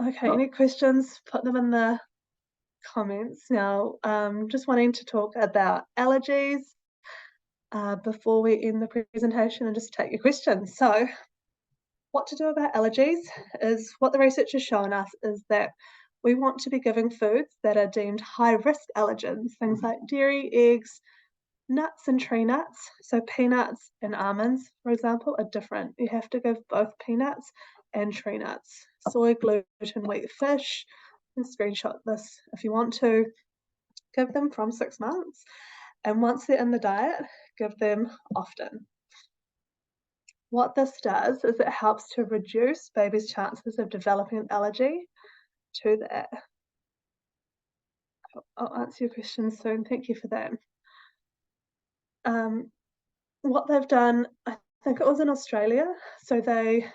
Okay, any questions? Put them in the comments. Now, just wanting to talk about allergies before we end the presentation and just take your questions. So, what to do about allergies is what the research has shown us is that we want to be giving foods that are deemed high risk allergens, things like dairy, eggs, nuts and tree nuts. So peanuts and almonds, for example, are different. You have to give both peanuts and tree nuts. Soy, gluten, wheat, fish. You can screenshot this if you want to. Give them from 6 months. And once they're in the diet, give them often. What this does is it helps to reduce babies' chances of developing an allergy to that. I'll answer your question soon. Thank you for that. What they've done, I think it was in Australia, so they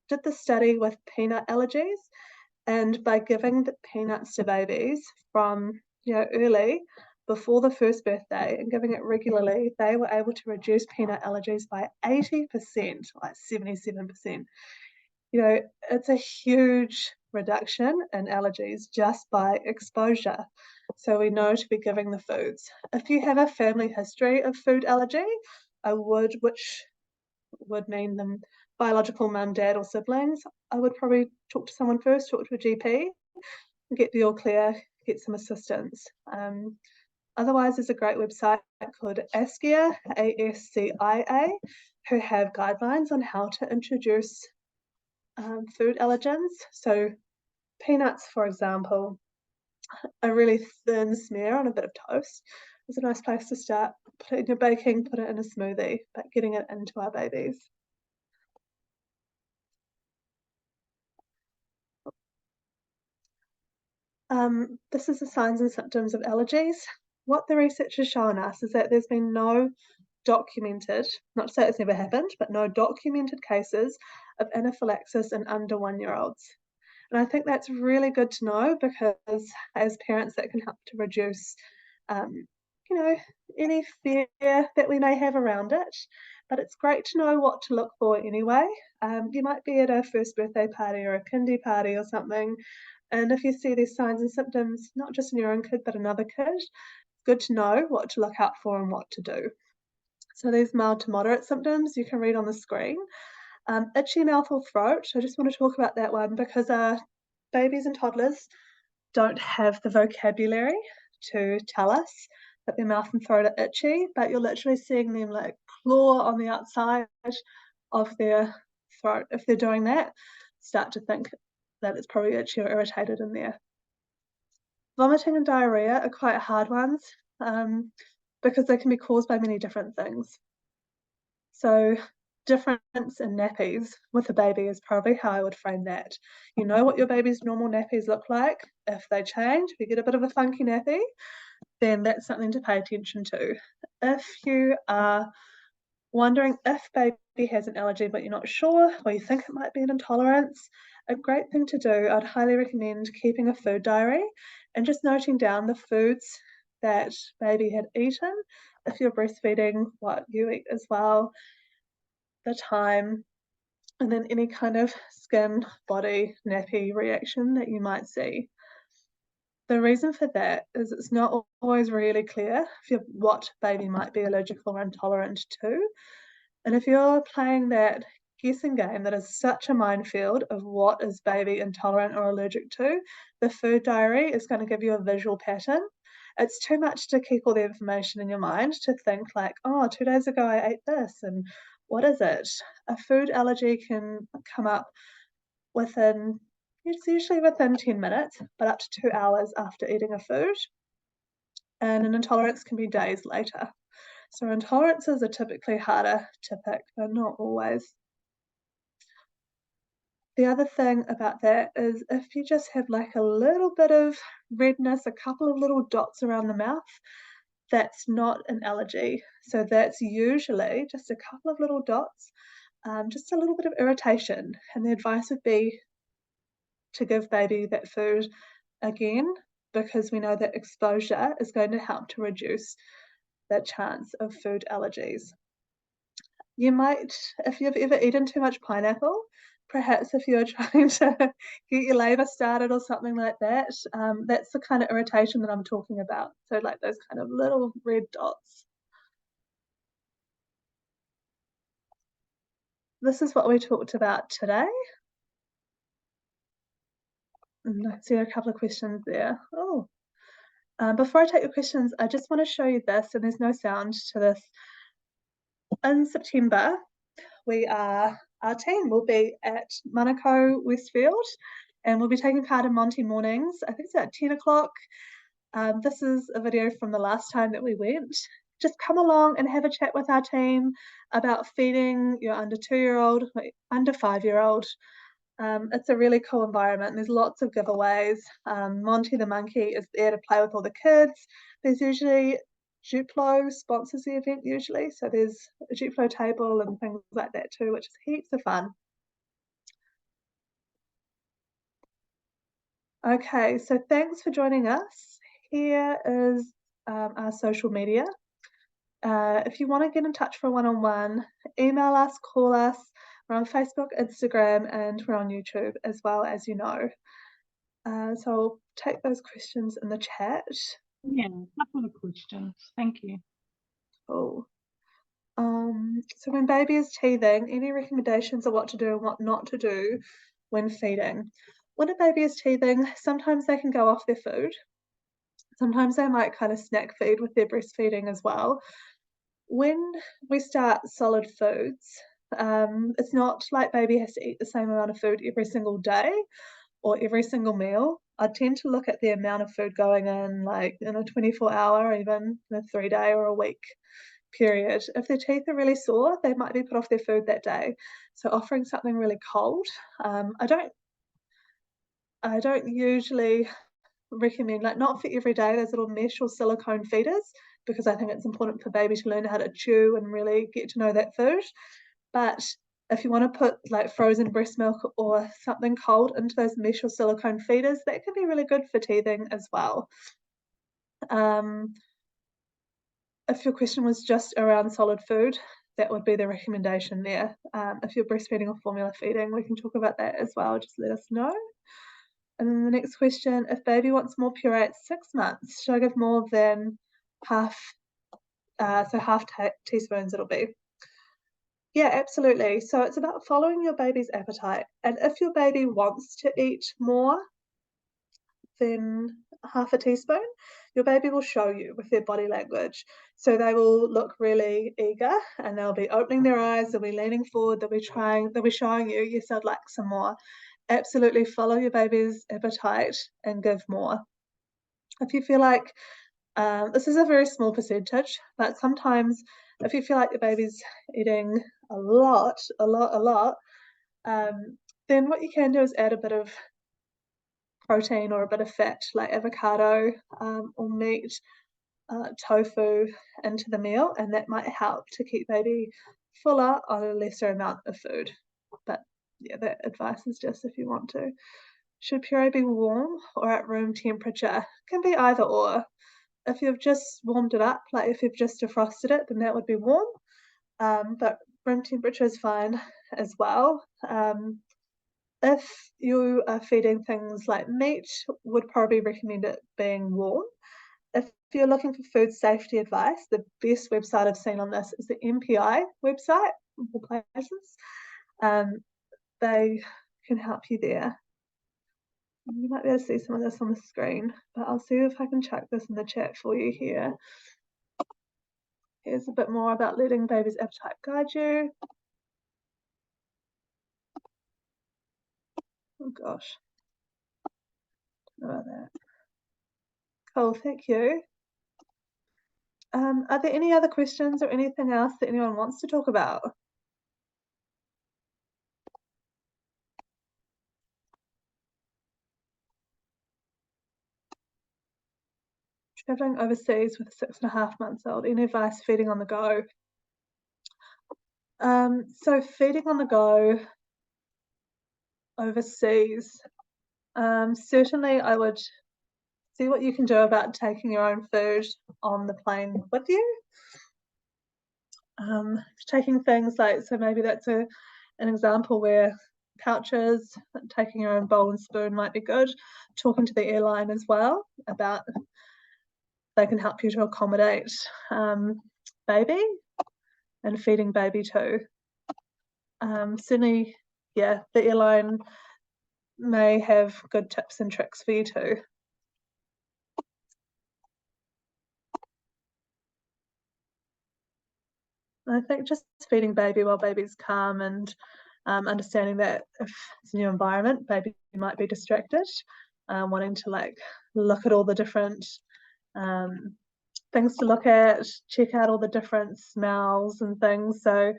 did the study with peanut allergies, and by giving the peanuts to babies from early before the first birthday and giving it regularly, they were able to reduce peanut allergies by 80%, like 77%. It's a huge reduction in allergies just by exposure. So we know to be giving the foods. If you have a family history of food allergy, which would mean them biological mum, dad, or siblings, I would probably talk to someone first, talk to a GP, and get the all clear, get some assistance. Otherwise, there's a great website called ASCIA, ASCIA, who have guidelines on how to introduce food allergens. So peanuts, for example, a really thin smear on a bit of toast is a nice place to start. Put it in your baking, put it in a smoothie, but getting it into our babies. This is the signs and symptoms of allergies. What the research has shown us is that there's been no documented, not to say it's never happened, but no documented cases of anaphylaxis in under 1-year-olds. And I think that's really good to know because as parents, that can help to reduce, any fear that we may have around it. But it's great to know what to look for anyway. You might be at a first birthday party or a kindy party or something, and if you see these signs and symptoms, not just in your own kid, but another kid, it's good to know what to look out for and what to do. So these mild to moderate symptoms you can read on the screen. Itchy mouth or throat, I just want to talk about that one because babies and toddlers don't have the vocabulary to tell us that their mouth and throat are itchy, but you're literally seeing them like claw on the outside of their throat. If they're doing that, start to think that it's probably itchy or irritated in there. Vomiting and diarrhea are quite hard ones because they can be caused by many different things. So difference in nappies with a baby is probably how I would frame that. You know what your baby's normal nappies look like. If they change, if you get a bit of a funky nappy, then that's something to pay attention to. If you are Wondering if baby has an allergy but you're not sure, or you think it might be an intolerance, a great thing to do, I'd highly recommend keeping a food diary and just noting down the foods that baby had eaten, if you're breastfeeding, what you eat as well, the time, and then any kind of skin, body, nappy reaction that you might see. The reason for that is it's not always really clear what baby might be allergic or intolerant to. And if you're playing that guessing game that is such a minefield of what is baby intolerant or allergic to, the food diary is going to give you a visual pattern. It's too much to keep all the information in your mind to think like, oh, 2 days ago I ate this and what is it? A food allergy can come up within, it's usually within 10 minutes, but up to 2 hours after eating a food. And an intolerance can be days later. So intolerances are typically harder to pick, but not always. The other thing about that is if you just have like a little bit of redness, a couple of little dots around the mouth, that's not an allergy. So that's usually just a couple of little dots, just a little bit of irritation. And the advice would be to give baby that food again, because we know that exposure is going to help to reduce the chance of food allergies. You might, if you've ever eaten too much pineapple, perhaps if you're trying to get your labour started or something like that, that's the kind of irritation that I'm talking about. So like those kind of little red dots. This is what we talked about today. And I see a couple of questions there. Oh, before I take your questions, I just want to show you this, and there's no sound to this. In September, our team will be at Manukau Westfield, and we'll be taking part in Monty mornings. I think it's at 10 o'clock. This is a video from the last time that we went. Just come along and have a chat with our team about feeding your under 2-year-old, under 5-year-old. It's a really cool environment and there's lots of giveaways. Monty the monkey is there to play with all the kids. There's usually Duplo sponsors the event usually, so there's a Duplo table and things like that too, which is heaps of fun. Okay, so thanks for joining us. Here is our social media. If you want to get in touch for a one-on-one, email us, call us. We're on Facebook, Instagram, and we're on YouTube as well, as you know. So I'll take those questions in the chat. Yeah, a couple of questions. Thank you. Cool. So when baby is teething, any recommendations of what to do and what not to do when feeding? When a baby is teething, sometimes they can go off their food. Sometimes they might kind of snack feed with their breastfeeding as well. When we start solid foods, it's not like baby has to eat the same amount of food every single day or every single meal. I tend to look at the amount of food going in, like in a 24-hour or even a 3-day or a week period. If their teeth are really sore, they might be put off their food that day. So offering something really cold. I don't usually recommend, like not for every day, those little mesh or silicone feeders, because I think it's important for baby to learn how to chew and really get to know that food. But if you want to put like frozen breast milk or something cold into those mesh or silicone feeders, that can be really good for teething as well. If your question was just around solid food, that would be the recommendation there. If you're breastfeeding or formula feeding, we can talk about that as well. Just let us know. And then the next question, if baby wants more puree at 6 months, should I give more than half, so half teaspoons it'll be? Yeah, absolutely. So it's about following your baby's appetite. And if your baby wants to eat more than half a teaspoon, your baby will show you with their body language. So they will look really eager and they'll be opening their eyes, they'll be leaning forward, they'll be showing you, yes, I'd like some more. Absolutely follow your baby's appetite and give more. If you feel like, this is a very small percentage, but sometimes if you feel like your baby's eating a lot, then what you can do is add a bit of protein or a bit of fat like avocado or meat, tofu into the meal, and that might help to keep baby fuller on a lesser amount of food. But yeah, that advice is just if you want to. Should puree be warm or at room temperature? Can be either or. If you've just warmed it up, like if you've just defrosted it, then that would be warm. But room temperature is fine as well. If you are feeding things like meat, would probably recommend it being warm. If you're looking for food safety advice, the best website I've seen on this is the MPI website, of all places. They can help you there. You might be able to see some of this on the screen, but I'll see if I can chuck this in the chat for you here. Here's a bit more about letting baby's appetite guide you. Oh gosh, don't know about that. Cool, thank you. Are there any other questions or anything else that anyone wants to talk about? Traveling overseas with a 6.5-month-old, any advice feeding on the go? So feeding on the go overseas, certainly I would see what you can do about taking your own food on the plane with you. Taking things like, so maybe that's an example where pouches, taking your own bowl and spoon might be good. Talking to the airline as well about they can help you to accommodate baby and feeding baby too. Certainly, yeah, the airline may have good tips and tricks for you too. I think just feeding baby while baby's calm and understanding that if it's a new environment, baby might be distracted, wanting to like look at all the different things to look at, check out all the different smells and things. So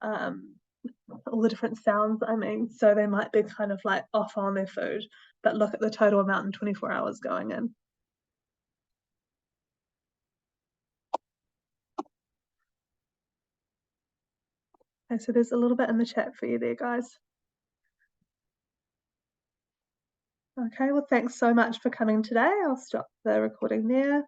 all the different sounds, I mean, so they might be kind of like off on their food, but look at the total amount in 24 hours going in. Okay, so there's a little bit in the chat for you there, guys. Okay, well, thanks so much for coming today. I'll stop the recording there.